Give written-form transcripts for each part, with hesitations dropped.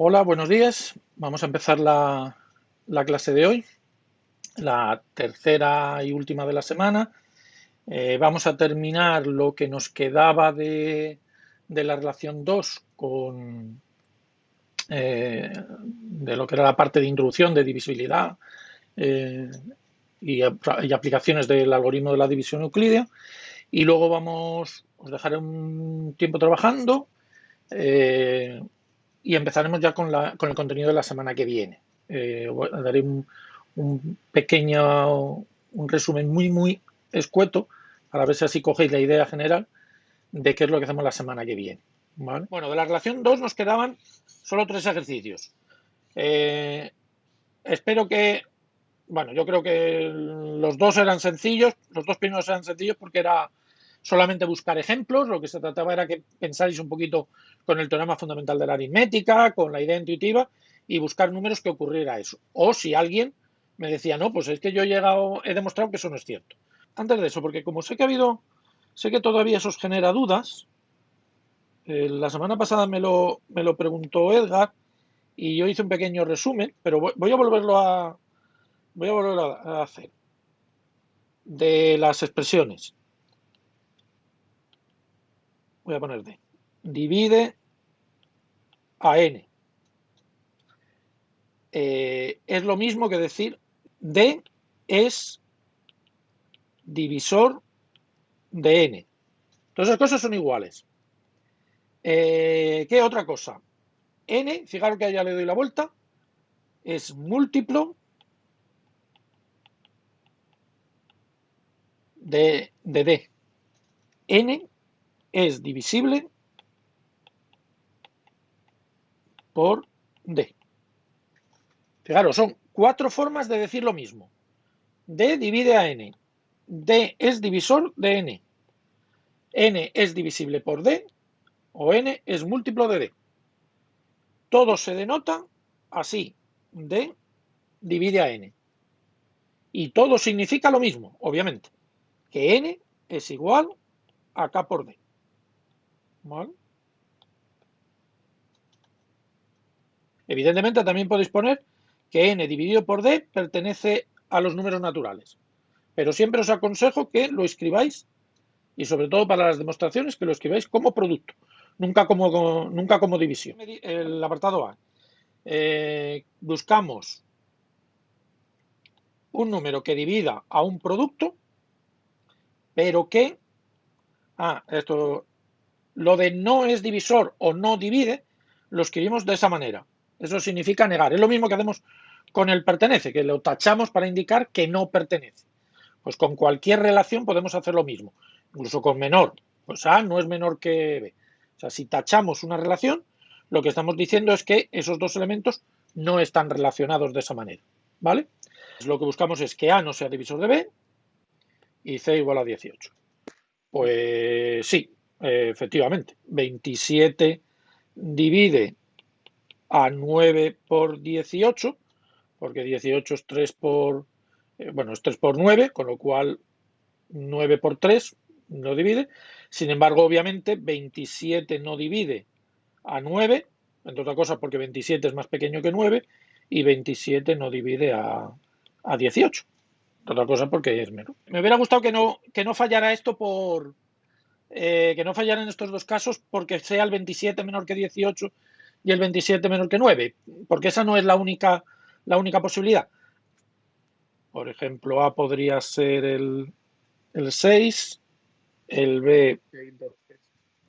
Hola, buenos días. Vamos a empezar la clase de hoy, la tercera y última de la semana. Vamos a terminar lo que nos quedaba de la relación 2 de lo que era la parte de introducción de divisibilidad eh, y aplicaciones del algoritmo de la división euclídea. Y luego os dejaré un tiempo trabajando eh, y empezaremos ya con el contenido de la semana que viene. Daré un pequeño, un resumen muy escueto para ver si así cogéis la idea general de qué es lo que hacemos la semana que viene. ¿Vale? Bueno, de la relación 2 nos quedaban solo 3 ejercicios. Eh, Espero que, bueno, yo creo que los dos eran sencillos, los dos primeros eran sencillos porque era solamente buscar ejemplos, lo que se trataba era que pensáis un poquito con el teorema fundamental de la aritmética, con la idea intuitiva y buscar números que ocurriera eso. O si alguien me decía, no, pues es que yo he demostrado que eso no es cierto. Antes de eso, porque como sé que todavía eso os genera dudas, la semana pasada me lo preguntó Edgar y yo hice un pequeño resumen, pero voy a volverlo a hacer, de las expresiones. Voy a poner D. Divide a n. Es lo mismo que decir D es divisor de n. Todas esas cosas son iguales. ¿Qué otra cosa? N, fijaros que ya le doy la vuelta, es múltiplo de D. N es divisible por D. Fijaros, son 4 formas de decir lo mismo. D divide a N. D es divisor de N. N es divisible por D o N es múltiplo de D. Todo se denota así. D divide a N. Y todo significa lo mismo, obviamente. Que N es igual a K por D. ¿Vale? Evidentemente también podéis poner que N dividido por D pertenece a los números naturales. Pero siempre os aconsejo que lo escribáis, y sobre todo para las demostraciones, que lo escribáis como producto, nunca como división. El apartado A. Buscamos un número que divida a un producto, pero que, esto, lo de no es divisor o no divide, lo escribimos de esa manera. Eso significa negar. Es lo mismo que hacemos con el pertenece, que lo tachamos para indicar que no pertenece. Pues con cualquier relación podemos hacer lo mismo, incluso con menor. Pues A no es menor que B. O sea, si tachamos una relación, lo que estamos diciendo es que esos dos elementos no están relacionados de esa manera. ¿Vale? Lo que buscamos es que A no sea divisor de B y C igual a 18. Pues sí, efectivamente. 27 divide a 9 por 18, porque 18 es 3 por, es 3 por 9, con lo cual 9 por 3 no divide. Sin embargo, obviamente, 27 no divide a 9, entre otras cosas porque 27 es más pequeño que 9, y 27 no divide a 18. Entre otras cosas porque es menos. Me hubiera gustado que no fallara esto que no fallaran estos dos casos porque sea el 27 menor que 18 y el 27 menor que 9, porque esa no es la única posibilidad. Por ejemplo, A podría ser el 6, el B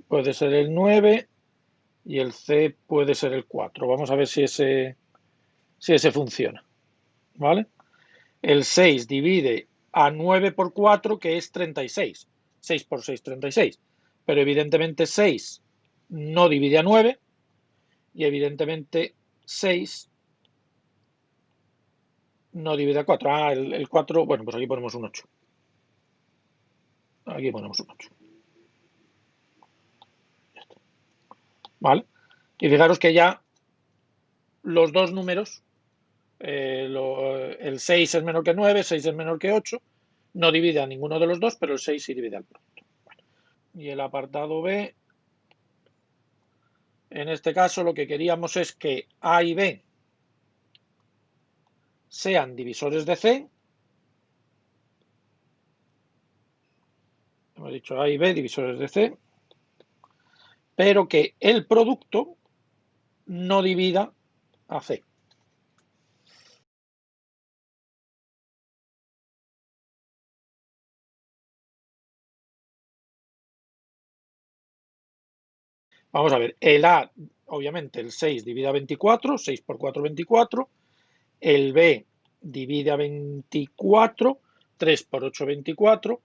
puede ser el 9 y el C puede ser el 4. Vamos a ver si ese funciona. ¿Vale? El 6 divide a 9 por 4, que es 36. 6 por 6, 36. Pero evidentemente 6 no divide a 9 y evidentemente 6 no divide a 4. El 4, bueno, pues aquí ponemos un 8. Aquí ponemos un 8. ¿Vale? Y fijaros que ya los dos números, el 6 es menor que 9, 6 es menor que 8, no divide a ninguno de los dos, pero el 6 sí divide al producto. Y el apartado B En este caso lo que queríamos es que A y B sean divisores de C. Hemos dicho A y B divisores de C, pero que el producto no divida a C. Vamos a ver, el A, obviamente el 6 divide a 24, 6 por 4, 24. El B divide a 24, 3 por 8, 24.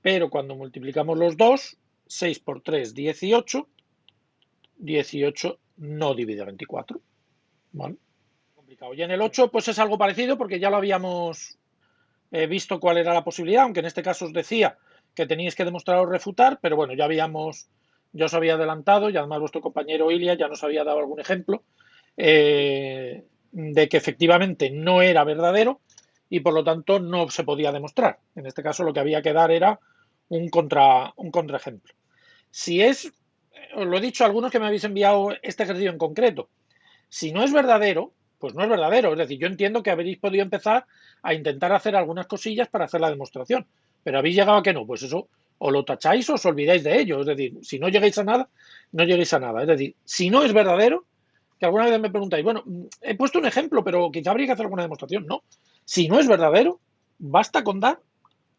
Pero cuando multiplicamos los dos, 6 por 3, 18. 18 no divide a 24. ¿Vale? Complicado. Y en el 8 pues es algo parecido porque ya lo habíamos visto cuál era la posibilidad, aunque en este caso os decía que teníais que demostrar o refutar, pero bueno, ya os había adelantado y además vuestro compañero Ilia ya nos había dado algún ejemplo de que efectivamente no era verdadero y por lo tanto no se podía demostrar. En este caso lo que había que dar era un contraejemplo. Si es, os lo he dicho a algunos que me habéis enviado este ejercicio en concreto, si no es verdadero, pues no es verdadero. Es decir, yo entiendo que habréis podido empezar a intentar hacer algunas cosillas para hacer la demostración, pero habéis llegado a que no, pues eso o lo tacháis o os olvidáis de ello. Es decir, si no llegáis a nada, no lleguéis a nada. Es decir, si no es verdadero, que alguna vez me preguntáis, bueno, he puesto un ejemplo, pero quizá habría que hacer alguna demostración. No, si no es verdadero, basta con dar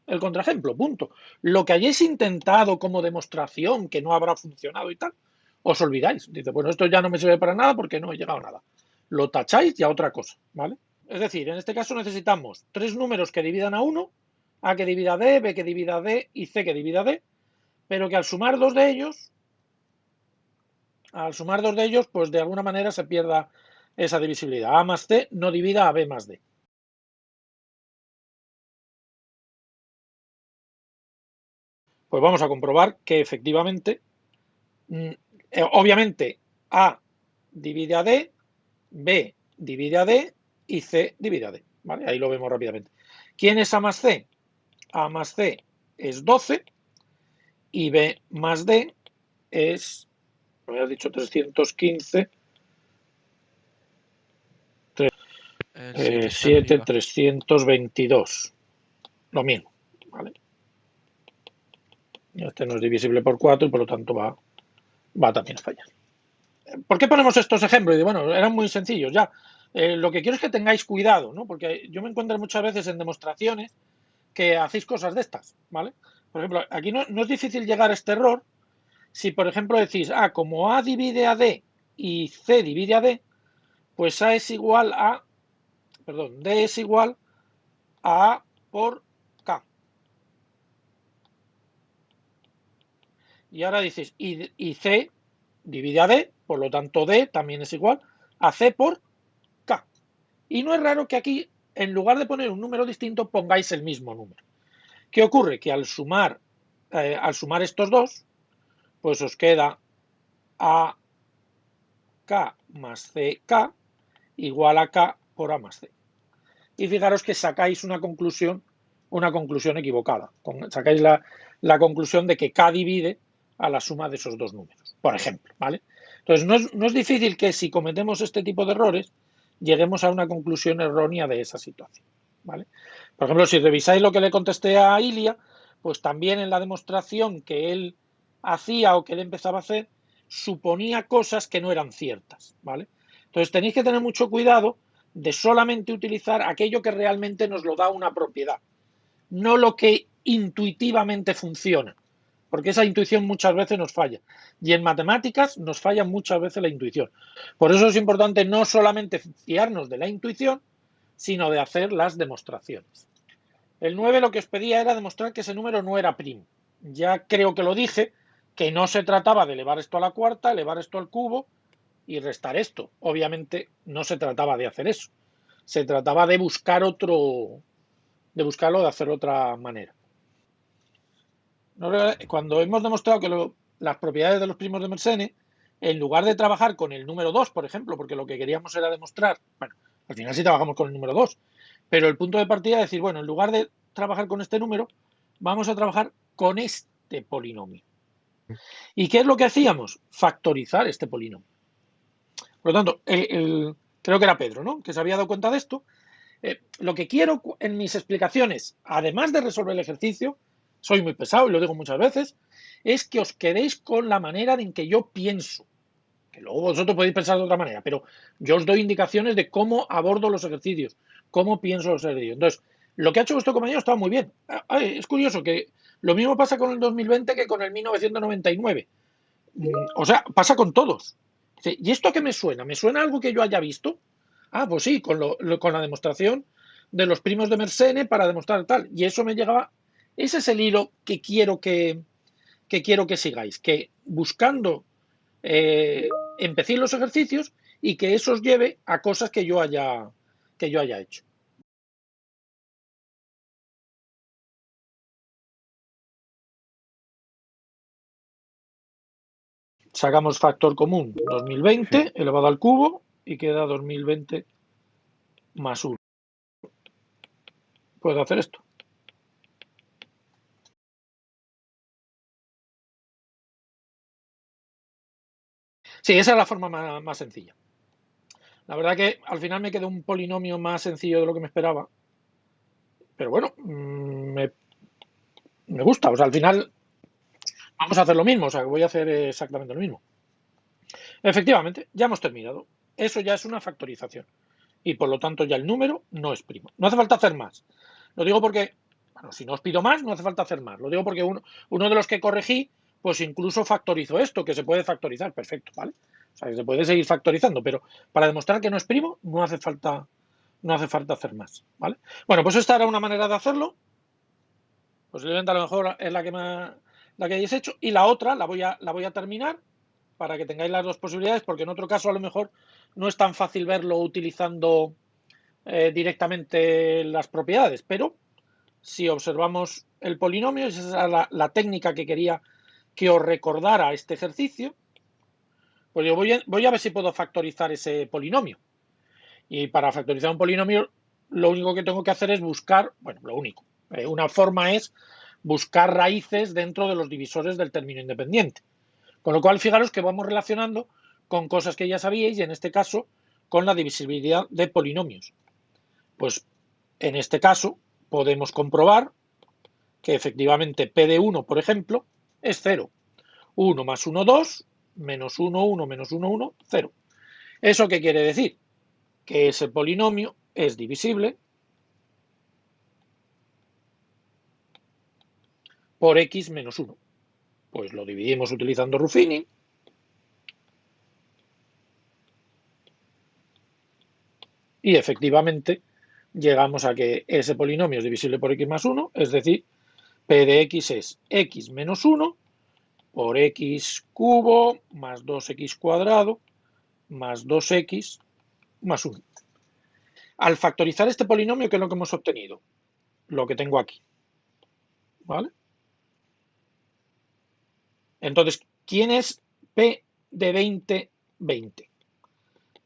el contraejemplo, punto. Lo que hayáis intentado como demostración que no habrá funcionado y tal, os olvidáis. Dice, bueno, esto ya no me sirve para nada porque no he llegado a nada. Lo tacháis y a otra cosa, ¿vale? Es decir, en este caso necesitamos tres números que dividan a uno, A que divida a D, B que divida a D y C que divida a D, pero que al sumar dos de ellos, pues de alguna manera se pierda esa divisibilidad. A más C no divida a B más D. Pues vamos a comprobar que efectivamente, obviamente, A divide a D, B divide a D y C divide a D. ¿Vale? Ahí lo vemos rápidamente. ¿Quién es A más C? A más C es 12 y B más D es, me habías dicho 315, 7, 322. Lo mismo. ¿Vale? Este no es divisible por 4 y por lo tanto va también a fallar. ¿Por qué ponemos estos ejemplos? Y bueno, eran muy sencillos ya. Lo que quiero es que tengáis cuidado, ¿no? Porque yo me encuentro muchas veces en demostraciones que hacéis cosas de estas, ¿vale? Por ejemplo, aquí no es difícil llegar a este error si, por ejemplo, decís, como A divide a D y C divide a D, pues A es igual a, perdón, D es igual a A por K. Y ahora dices, y C divide a D, por lo tanto D también es igual a C por K. Y no es raro que aquí, en lugar de poner un número distinto, pongáis el mismo número. ¿Qué ocurre? Que al sumar estos dos, pues os queda AK más CK igual a K por A más C. Y fijaros que sacáis una conclusión equivocada. Sacáis la conclusión de que K divide a la suma de esos dos números, por ejemplo, ¿vale? Entonces, no es difícil que si cometemos este tipo de errores, lleguemos a una conclusión errónea de esa situación, ¿vale? Por ejemplo, si revisáis lo que le contesté a Ilia, pues también en la demostración que él hacía o que él empezaba a hacer, suponía cosas que no eran ciertas, ¿vale? Entonces, tenéis que tener mucho cuidado de solamente utilizar aquello que realmente nos lo da una propiedad, no lo que intuitivamente funciona, porque esa intuición muchas veces nos falla. Y en matemáticas nos falla muchas veces la intuición. Por eso es importante no solamente fiarnos de la intuición, sino de hacer las demostraciones. El 9 lo que os pedía era demostrar que ese número no era primo. Ya creo que lo dije, que no se trataba de elevar esto a la cuarta, elevar esto al cubo y restar esto. Obviamente no se trataba de hacer eso. Se trataba de buscar de hacer otra manera. Cuando hemos demostrado que las propiedades de los primos de Mersenne, en lugar de trabajar con el número 2, por ejemplo, porque lo que queríamos era demostrar, bueno, al final sí trabajamos con el número 2, pero el punto de partida es decir, bueno, en lugar de trabajar con este número, vamos a trabajar con este polinomio. ¿Y qué es lo que hacíamos? Factorizar este polinomio. Por lo tanto, creo que era Pedro, ¿no?, que se había dado cuenta de esto. Lo que quiero en mis explicaciones, además de resolver el ejercicio, soy muy pesado y lo digo muchas veces, es que os quedéis con la manera en que yo pienso. Que luego vosotros podéis pensar de otra manera, pero yo os doy indicaciones de cómo abordo los ejercicios, cómo pienso los ejercicios. Entonces, lo que ha hecho vuestro compañero está muy bien. Es curioso que lo mismo pasa con el 2020 que con el 1999. O sea, pasa con todos. ¿Y esto a qué me suena? ¿Me suena algo que yo haya visto? Ah, pues sí, con la demostración de los primos de Mersenne para demostrar tal. Y eso me llegaba. Ese es el hilo que quiero que sigáis. Que buscando empecéis los ejercicios y que eso os lleve a cosas que yo haya hecho. Sacamos factor común 2020 Sí. elevado al cubo y queda 2020 más 1. Puedo hacer esto. Sí, esa es la forma más sencilla. La verdad que al final me quedó un polinomio más sencillo de lo que me esperaba. Pero bueno, me gusta. O sea, al final vamos a hacer lo mismo. O sea, que voy a hacer exactamente lo mismo. Efectivamente, ya hemos terminado. Eso ya es una factorización. Y por lo tanto ya el número no es primo. No hace falta hacer más. Lo digo porque, bueno, si no os pido más, no hace falta hacer más. Lo digo porque uno de los que corregí, pues incluso factorizó esto, que se puede factorizar. Perfecto, ¿vale? O sea, que se puede seguir factorizando, pero para demostrar que no es primo, no hace falta hacer más, ¿vale? Bueno, pues esta era una manera de hacerlo. Posiblemente a lo mejor es la que hayáis hecho. Y la otra la voy a terminar para que tengáis las dos posibilidades, porque en otro caso a lo mejor no es tan fácil verlo utilizando directamente las propiedades, pero si observamos el polinomio, esa es la técnica que quería que os recordara este ejercicio, pues yo voy a ver si puedo factorizar ese polinomio. Y para factorizar un polinomio, lo único que tengo que hacer es buscar, bueno, lo único, una forma es buscar raíces dentro de los divisores del término independiente. Con lo cual, fijaros que vamos relacionando con cosas que ya sabíais y en este caso con la divisibilidad de polinomios. Pues en este caso podemos comprobar que efectivamente P de 1, por ejemplo, es 0. 1 más 1, 2, menos 1, 1, menos 1, 1, 0. ¿Eso qué quiere decir? Que ese polinomio es divisible por x menos 1. Pues lo dividimos utilizando Ruffini. Y efectivamente llegamos a que ese polinomio es divisible por x más 1, es decir, P de x es x menos 1 por x cubo más 2x cuadrado más 2x más 1. Al factorizar este polinomio, ¿qué es lo que hemos obtenido? Lo que tengo aquí. ¿Vale? Entonces, ¿quién es P de 20, 20?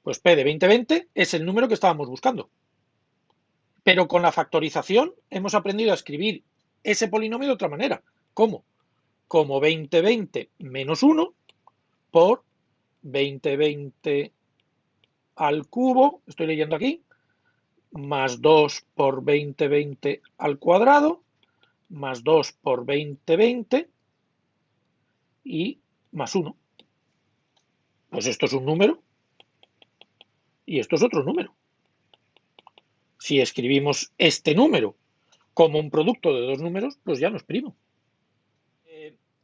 Pues P de 20, 20 es el número que estábamos buscando. Pero con la factorización hemos aprendido a escribir ese polinomio de otra manera. ¿Cómo? Como 20, 20 menos 1 por 20, 20 al cubo, estoy leyendo aquí, más 2 por 20, 20 al cuadrado, más 2 por 20, 20 y más 1. Pues esto es un número y esto es otro número. Si escribimos este número como un producto de dos números, pues ya no es primo.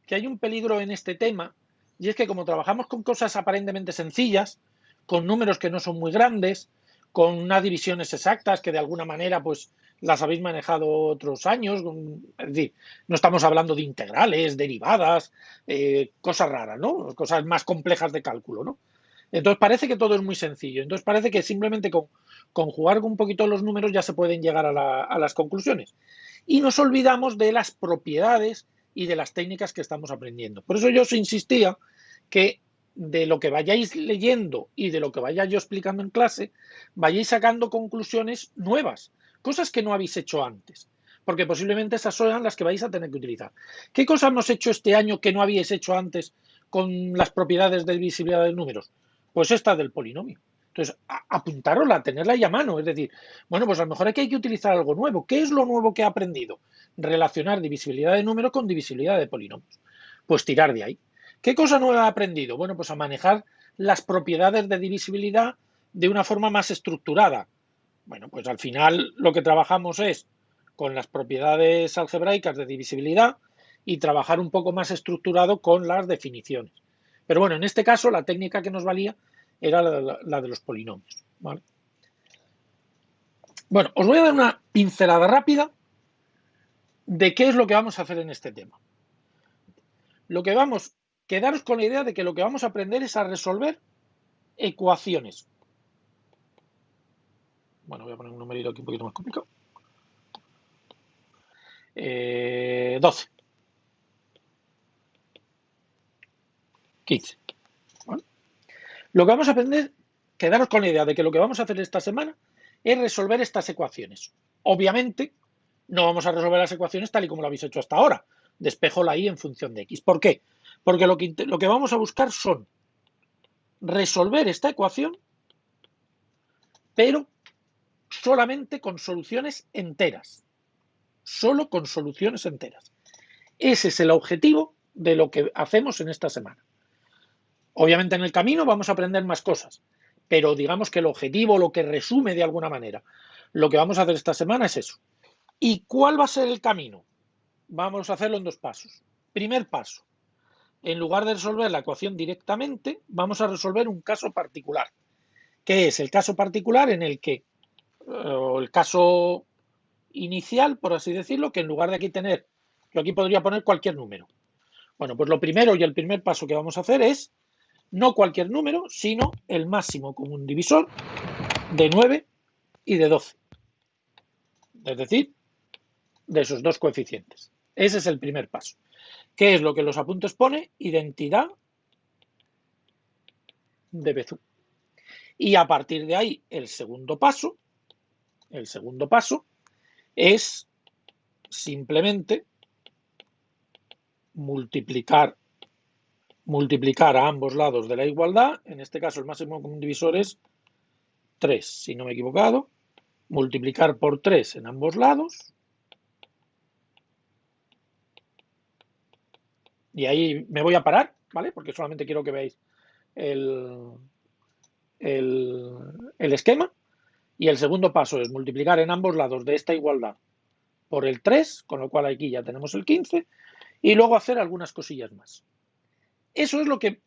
Que hay un peligro en este tema y es que como trabajamos con cosas aparentemente sencillas, con números que no son muy grandes, con unas divisiones exactas que de alguna manera pues las habéis manejado otros años, es decir, no estamos hablando de integrales, derivadas, cosas raras, ¿no? Cosas más complejas de cálculo, ¿no? Entonces parece que todo es muy sencillo. Entonces parece que simplemente con jugar un poquito los números ya se pueden llegar a las conclusiones. Y nos olvidamos de las propiedades y de las técnicas que estamos aprendiendo. Por eso yo os insistía que de lo que vayáis leyendo y de lo que vaya yo explicando en clase, vayáis sacando conclusiones nuevas, cosas que no habéis hecho antes. porque posiblemente esas son las que vais a tener que utilizar. ¿Qué cosas hemos hecho este año que no habíais hecho antes con las propiedades de divisibilidad de números? Pues esta del polinomio. Entonces, apuntárosla, tenerla ahí a mano. Es decir, bueno, pues a lo mejor aquí hay que utilizar algo nuevo. ¿Qué es lo nuevo que he aprendido? Relacionar divisibilidad de números con divisibilidad de polinomios. Pues tirar de ahí. ¿Qué cosa nueva he aprendido? Bueno, pues a manejar las propiedades de divisibilidad de una forma más estructurada. Bueno, pues al final lo que trabajamos es con las propiedades algebraicas de divisibilidad y trabajar un poco más estructurado con las definiciones. Pero bueno, en este caso la técnica que nos valía era la de los polinomios. ¿Vale? Bueno, os voy a dar una pincelada rápida de qué es lo que vamos a hacer en este tema. Quedaros con la idea de que lo que vamos a aprender es a resolver ecuaciones. Bueno, voy a poner un numerito aquí un poquito más complicado. 12. 15. ¿Vale? Lo que vamos a aprender, quedaros con la idea de que lo que vamos a hacer esta semana es resolver estas ecuaciones. Obviamente, no vamos a resolver las ecuaciones tal y como lo habéis hecho hasta ahora. Despejo la y en función de x. ¿Por qué? Porque lo que vamos a buscar son resolver esta ecuación, pero solamente con soluciones enteras. Solo con soluciones enteras. Ese es el objetivo de lo que hacemos en esta semana. Obviamente en el camino vamos a aprender más cosas, pero digamos que el objetivo, lo que resume de alguna manera, lo que vamos a hacer esta semana es eso. ¿Y cuál va a ser el camino? Vamos a hacerlo en dos pasos. Primer paso, en lugar de resolver la ecuación directamente, vamos a resolver un caso particular. ¿Qué es el caso particular en el que, el caso inicial, por así decirlo, que en lugar de aquí tener, yo aquí podría poner cualquier número. Bueno, pues lo primero y el primer paso que vamos a hacer es no cualquier número, sino el máximo común divisor de 9 y de 12. Es decir, de esos dos coeficientes. Ese es el primer paso. ¿Qué es lo que en los apuntes pone? Identidad de Bézou. Y a partir de ahí, el segundo paso es simplemente multiplicar a ambos lados de la igualdad. En este caso, el máximo común divisor es 3, si no me he equivocado. Multiplicar por 3 en ambos lados. Y ahí me voy a parar, ¿vale? Porque solamente quiero que veáis el esquema. Y el segundo paso es multiplicar en ambos lados de esta igualdad por el 3, con lo cual aquí ya tenemos el 15, y luego hacer algunas cosillas más. Eso es lo que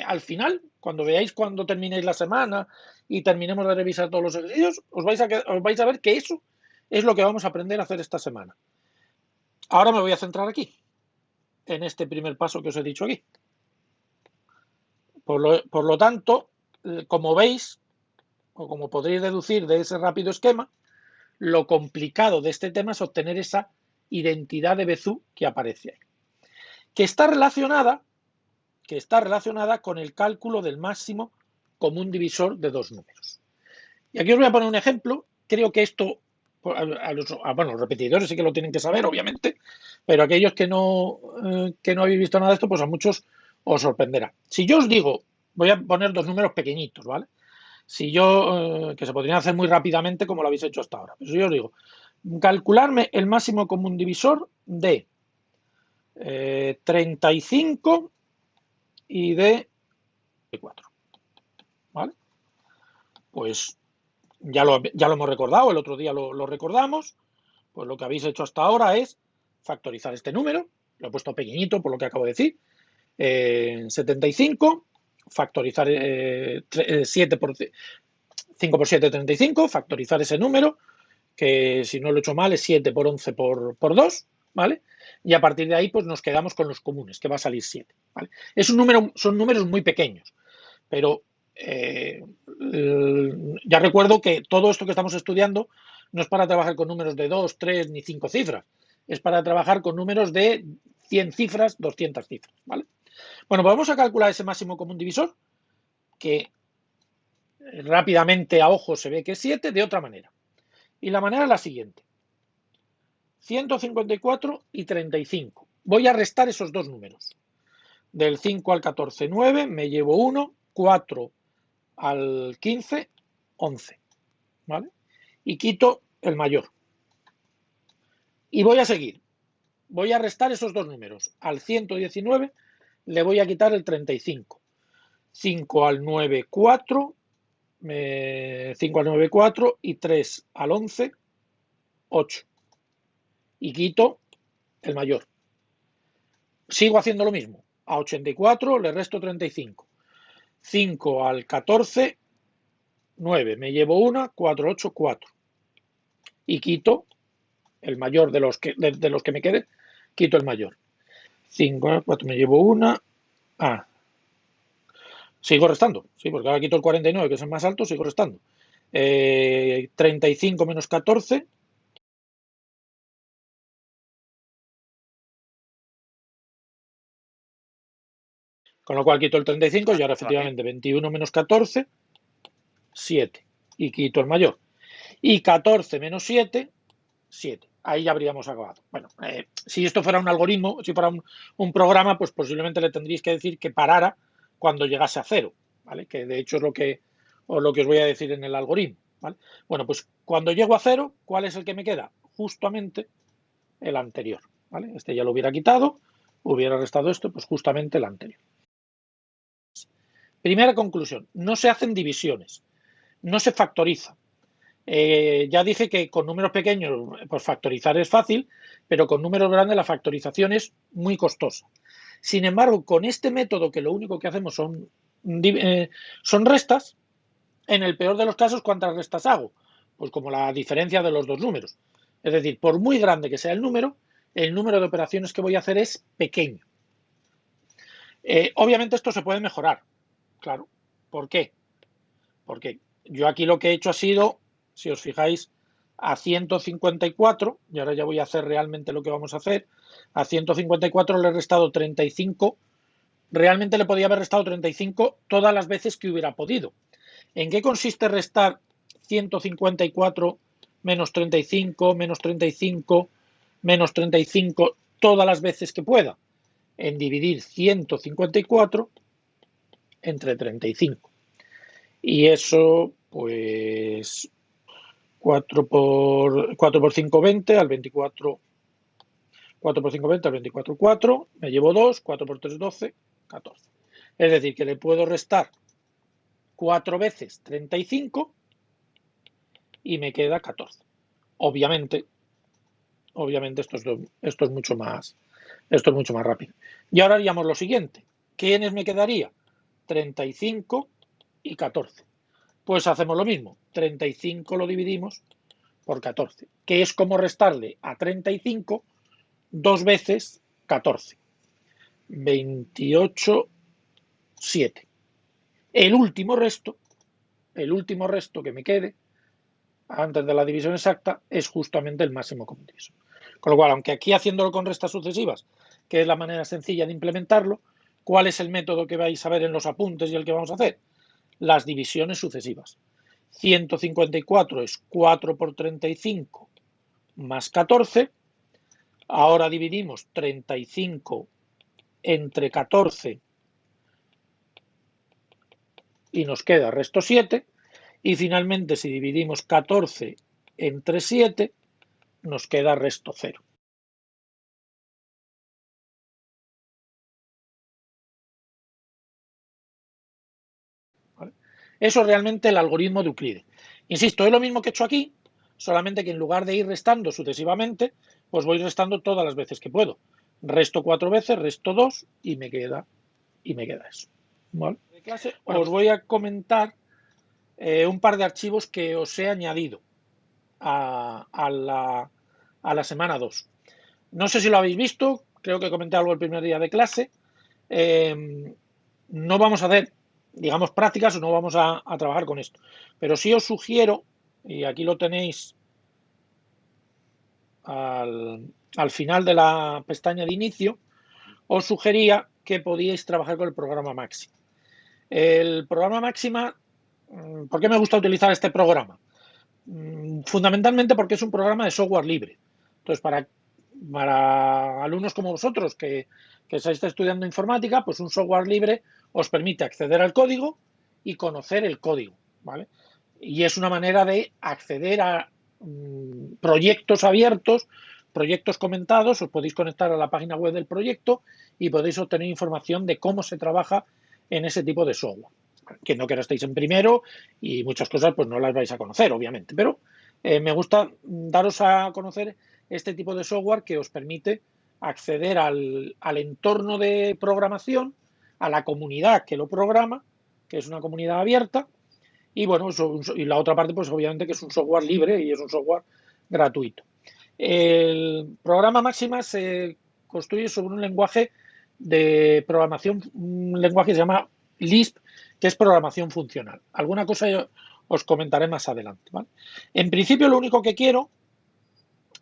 al final, cuando veáis cuando terminéis la semana y terminemos de revisar todos los ejercicios, os vais a ver que eso es lo que vamos a aprender a hacer esta semana. Ahora me voy a centrar aquí, en este primer paso que os he dicho aquí. Por lo tanto, como veis, o como podréis deducir de ese rápido esquema, lo complicado de este tema es obtener esa identidad de Bézou que aparece ahí, que está relacionada con el cálculo del máximo común divisor de dos números. Y aquí os voy a poner un ejemplo. Creo que esto, los repetidores sí que lo tienen que saber, obviamente, pero aquellos que no habéis visto nada de esto, pues a muchos os sorprenderá. Si yo os digo, voy a poner dos números pequeñitos, ¿vale? Si yo, que se podrían hacer muy rápidamente como lo habéis hecho hasta ahora. Pero si yo os digo, calcularme el máximo común divisor de 35 y de 4. ¿Vale? Pues ya lo hemos recordado, el otro día lo recordamos. Pues lo que habéis hecho hasta ahora es factorizar este número. Lo he puesto pequeñito por lo que acabo de decir. 75, factorizar 7 por 5 por 7, 35, factorizar ese número, que si no lo he hecho mal es 7 por 11 por 2, ¿vale? Y a partir de ahí pues nos quedamos con los comunes, que va a salir 7, ¿vale? Son números muy pequeños, pero ya recuerdo que todo esto que estamos estudiando no es para trabajar con números de 2, 3 ni 5 cifras, es para trabajar con números de 100 cifras, 200 cifras, ¿vale? Bueno, pues vamos a calcular ese máximo común divisor, que rápidamente a ojo se ve que es 7, de otra manera. Y la manera es la siguiente. 154 y 35. Voy a restar esos dos números. Del 5 al 14, 9, me llevo 1, 4 al 15, 11. ¿Vale? Y quito el mayor. Y voy a seguir. Voy a restar esos dos números. Al 119 le voy a quitar el 35. 5 al 9, 4. 5 al 9, 4. Y 3 al 11, 8. Y quito el mayor. Sigo haciendo lo mismo. A 84 le resto 35. 5 al 14, 9. Me llevo 1, 4, 8, 4. Y quito el mayor de los que me quede, quito el mayor. 5, 4, me llevo 1. Sigo restando, sí, porque ahora quito el 49, que es el más alto, sigo restando. 35 menos 14. Con lo cual quito el 35 y ahora efectivamente 21 menos 14, 7. Y quito el mayor. Y 14 menos 7, 7. Ahí ya habríamos acabado. Bueno, si esto fuera un algoritmo, si fuera un programa, pues posiblemente le tendríais que decir que parara cuando llegase a 0, ¿vale? Que de hecho es lo que os voy a decir en el algoritmo, ¿vale? Bueno, pues cuando llego a 0, ¿cuál es el que me queda? Justamente el anterior, ¿vale? Este ya lo hubiera quitado, hubiera restado esto, pues justamente el anterior. Primera conclusión, no se hacen divisiones, no se factoriza. Ya dije que con números pequeños, pues factorizar es fácil, pero con números grandes la factorización es muy costosa. Sin embargo, con este método, que lo único que hacemos son restas, en el peor de los casos, ¿cuántas restas hago? Pues como la diferencia de los dos números. Es decir, por muy grande que sea el número de operaciones que voy a hacer es pequeño. Obviamente esto se puede mejorar, claro. ¿Por qué? Porque yo aquí lo que he hecho ha sido, si os fijáis, a 154, y ahora ya voy a hacer realmente lo que vamos a hacer, a 154 le he restado 35, realmente le podía haber restado 35 todas las veces que hubiera podido. ¿En qué consiste restar 154 menos 35, menos 35, menos 35 todas las veces que pueda? En dividir 154 entre 35. Y eso, pues, 4 por 5, 20, al 24, 4 por 5, 20, al 24, 4, me llevo 2, 4 por 3, 12, 14. Es decir, que le puedo restar 4 veces 35 y me queda 14. Obviamente esto es mucho más rápido. Y ahora haríamos lo siguiente. ¿Quiénes me quedaría? 35 y 14. Pues hacemos lo mismo. 35 lo dividimos por 14, que es como restarle a 35 dos veces 14. 28, 7. El último resto que me quede antes de la división exacta es justamente el máximo común divisor. Con lo cual, aunque aquí haciéndolo con restas sucesivas, que es la manera sencilla de implementarlo, ¿cuál es el método que vais a ver en los apuntes y el que vamos a hacer? Las divisiones sucesivas. 154 es 4 por 35 más 14. Ahora dividimos 35 entre 14 y nos queda resto 7. Y finalmente, si dividimos 14 entre 7, nos queda resto 0. ¿Vale? Eso es realmente el algoritmo de Euclides. Insisto, es lo mismo que he hecho aquí, solamente que en lugar de ir restando sucesivamente, pues voy restando todas las veces que puedo. Resto 4 veces, resto 2 y me queda eso. ¿Vale? De clase, os voy a comentar un par de archivos que os he añadido a la semana 2. No sé si lo habéis visto, creo que comenté algo el primer día de clase. No vamos a hacer, digamos, prácticas o no vamos a trabajar con esto. Pero sí os sugiero, y aquí lo tenéis al final de la pestaña de inicio, os sugería que podíais trabajar con el programa Máxima. El programa Máxima, ¿por qué me gusta utilizar este programa? Fundamentalmente porque es un programa de software libre. Entonces, para alumnos como vosotros que estáis estudiando informática, pues un software libre os permite acceder al código y conocer el código, ¿vale? Y es una manera de acceder a proyectos abiertos, proyectos comentados, os podéis conectar a la página web del proyecto y podéis obtener información de cómo se trabaja en ese tipo de software. Entiendo que ahora estáis en primero y muchas cosas pues no las vais a conocer, obviamente, pero me gusta daros a conocer este tipo de software que os permite acceder al entorno de programación, a la comunidad que lo programa, que es una comunidad abierta, y bueno, y la otra parte, pues obviamente que es un software libre y es un software gratuito. El programa Máxima se construye sobre un lenguaje de programación, un lenguaje que se llama Lisp, que es programación funcional. Alguna cosa yo os comentaré más adelante, ¿vale? En principio, lo único que quiero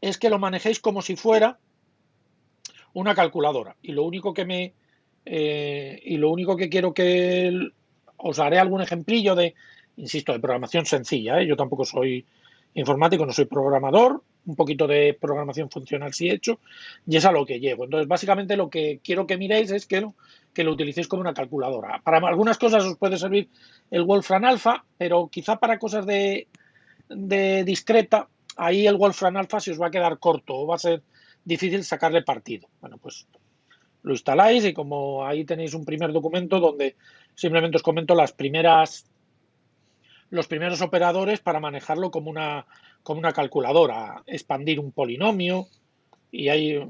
es que lo manejéis como si fuera una calculadora. Y lo único que quiero que os haré algún ejemplillo de, insisto, de programación sencilla, ¿eh? Yo tampoco soy informático, no soy programador, un poquito de programación funcional sí he hecho, y es a lo que llego. Entonces, básicamente lo que quiero que miréis es que lo utilicéis como una calculadora. Para algunas cosas os puede servir el Wolfram Alpha, pero quizá para cosas de discreta, ahí el Wolfram Alpha se os va a quedar corto o va a ser difícil sacarle partido. Bueno, pues lo instaláis y como ahí tenéis un primer documento donde simplemente os comento los primeros operadores para manejarlo como una calculadora, expandir un polinomio y hay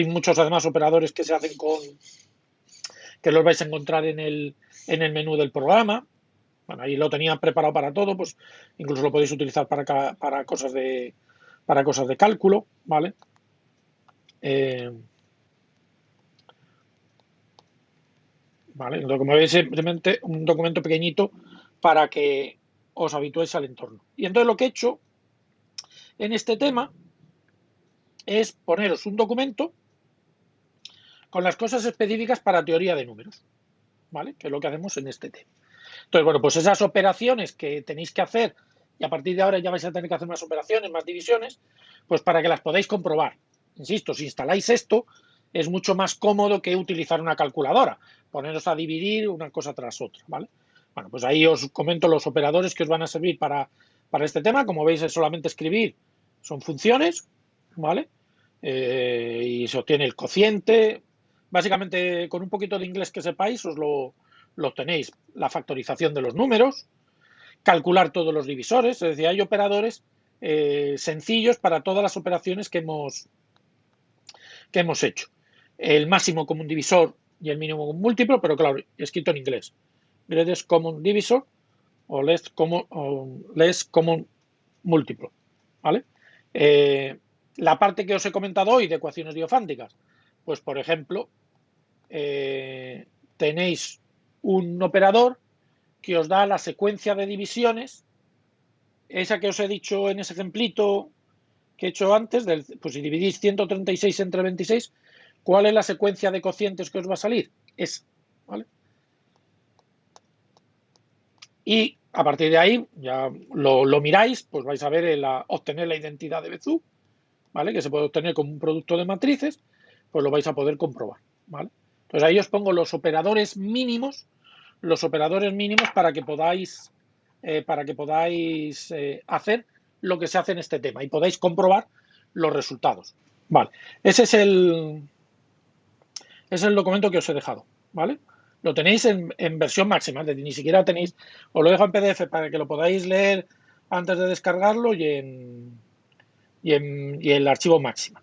muchos además operadores que se hacen que los vais a encontrar en el menú del programa. Bueno, ahí lo tenía preparado para todo, pues incluso lo podéis utilizar para cosas de cálculo, ¿vale? ¿Vale? Entonces, como veis, simplemente un documento pequeñito para que os habituéis al entorno. Y entonces lo que he hecho en este tema es poneros un documento con las cosas específicas para teoría de números, ¿vale? Que es lo que hacemos en este tema. Entonces, bueno, pues esas operaciones que tenéis que hacer, y a partir de ahora ya vais a tener que hacer más operaciones, más divisiones, pues para que las podáis comprobar. Insisto, si instaláis esto, es mucho más cómodo que utilizar una calculadora, poneros a dividir una cosa tras otra, ¿vale? Bueno, pues ahí os comento los operadores que os van a servir para este tema. Como veis, es solamente escribir, son funciones, ¿vale? Y se obtiene el cociente. Básicamente, con un poquito de inglés que sepáis, lo obtenéis. La factorización de los números, calcular todos los divisores, es decir, hay operadores sencillos para todas las operaciones que hemos hecho. El máximo común divisor y el mínimo común múltiplo, pero claro, escrito en inglés. Greatest common divisor o less common múltiplo, ¿vale? La parte que os he comentado hoy de ecuaciones diofánticas, pues por ejemplo, tenéis un operador que os da la secuencia de divisiones, esa que os he dicho en ese ejemplito que he hecho antes, pues si dividís 136 entre 26, ¿cuál es la secuencia de cocientes que os va a salir? Esa, ¿vale? Y a partir de ahí, ya lo miráis, pues vais a ver obtener la identidad de Bezout, ¿vale? Que se puede obtener como un producto de matrices, pues lo vais a poder comprobar, ¿vale? Entonces ahí os pongo los operadores mínimos para que podáis hacer lo que se hace en este tema y podáis comprobar los resultados. Vale, ese es el documento que os he dejado, ¿vale? Lo tenéis en versión máxima, es decir, ni siquiera tenéis, os lo dejo en PDF para que lo podáis leer antes de descargarlo y el archivo máxima.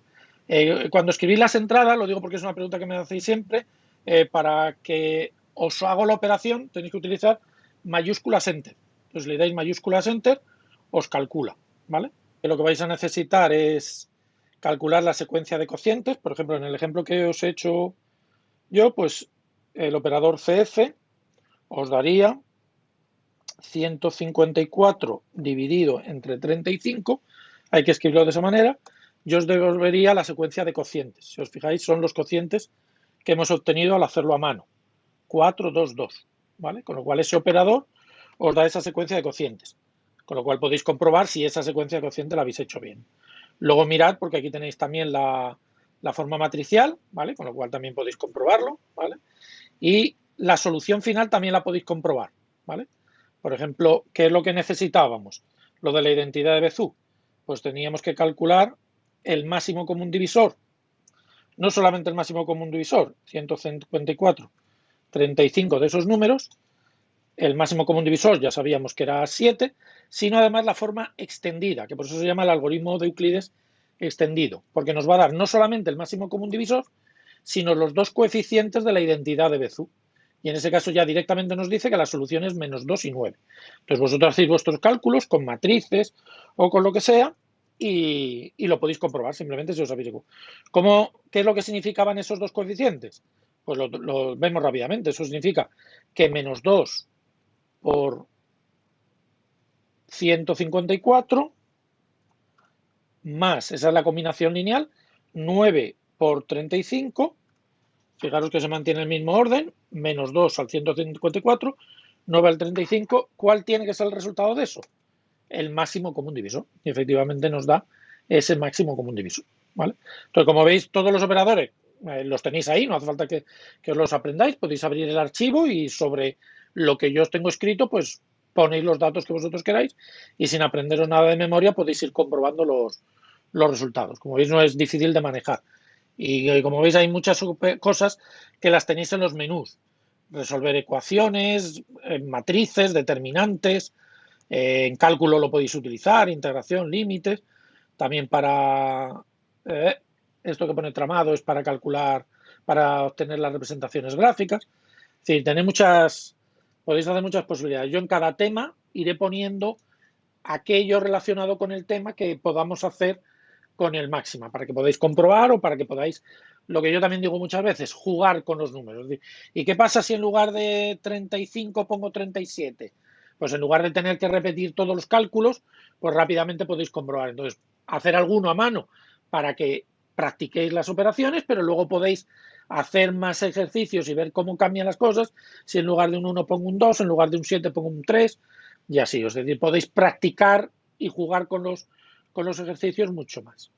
Cuando escribís las entradas, lo digo porque es una pregunta que me hacéis siempre, para que os hago la operación tenéis que utilizar mayúsculas enter. Entonces le dais mayúsculas enter, os calcula, ¿vale? Lo que vais a necesitar es calcular la secuencia de cocientes. Por ejemplo, en el ejemplo que os he hecho yo, pues el operador CF os daría 154 dividido entre 35, hay que escribirlo de esa manera, yo os devolvería la secuencia de cocientes. Si os fijáis, son los cocientes que hemos obtenido al hacerlo a mano. 4, 2, 2, ¿vale? Con lo cual ese operador os da esa secuencia de cocientes. Con lo cual podéis comprobar si esa secuencia de cocientes la habéis hecho bien. Luego mirad, porque aquí tenéis también la forma matricial, ¿vale? Con lo cual también podéis comprobarlo, ¿vale? Y la solución final también la podéis comprobar, ¿vale? Por ejemplo, ¿qué es lo que necesitábamos? Lo de la identidad de Bezout. Pues teníamos que calcular el máximo común divisor. No solamente el máximo común divisor, 154, 35 de esos números, el máximo común divisor ya sabíamos que era 7, sino además la forma extendida, que por eso se llama el algoritmo de Euclides extendido, porque nos va a dar no solamente el máximo común divisor, sino los dos coeficientes de la identidad de Bezout. Y en ese caso ya directamente nos dice que la solución es menos 2 y 9. Entonces vosotros hacéis vuestros cálculos con matrices o con lo que sea y lo podéis comprobar simplemente si os habéis equivocado. ¿Qué es lo que significaban esos dos coeficientes? Pues lo vemos rápidamente. Eso significa que menos 2 por 154 más, esa es la combinación lineal, 9 por 35, fijaros que se mantiene el mismo orden, menos 2 al 154, 9 al 35, ¿cuál tiene que ser el resultado de eso? El máximo común divisor. Y efectivamente nos da ese máximo común divisor, ¿vale? Entonces, como veis, todos los operadores los tenéis ahí, no hace falta que os los aprendáis, podéis abrir el archivo y sobre lo que yo os tengo escrito, pues ponéis los datos que vosotros queráis y sin aprenderos nada de memoria podéis ir comprobando los resultados. Como veis, no es difícil de manejar. Y como veis, hay muchas cosas que las tenéis en los menús. Resolver ecuaciones, matrices, determinantes, en cálculo lo podéis utilizar, integración, límites. También para esto que pone tramado es para calcular, para obtener las representaciones gráficas. Es decir, podéis hacer muchas posibilidades. Yo en cada tema iré poniendo aquello relacionado con el tema que podamos hacer con el máxima, para que podáis comprobar o para que podáis, lo que yo también digo muchas veces, jugar con los números. ¿Y qué pasa si en lugar de 35 pongo 37? Pues en lugar de tener que repetir todos los cálculos, pues rápidamente podéis comprobar. Entonces, hacer alguno a mano para que practiquéis las operaciones, pero luego podéis hacer más ejercicios y ver cómo cambian las cosas. Si en lugar de un 1 pongo un 2, en lugar de un 7 pongo un 3, y así. Es decir, podéis practicar y jugar con los ejercicios mucho más.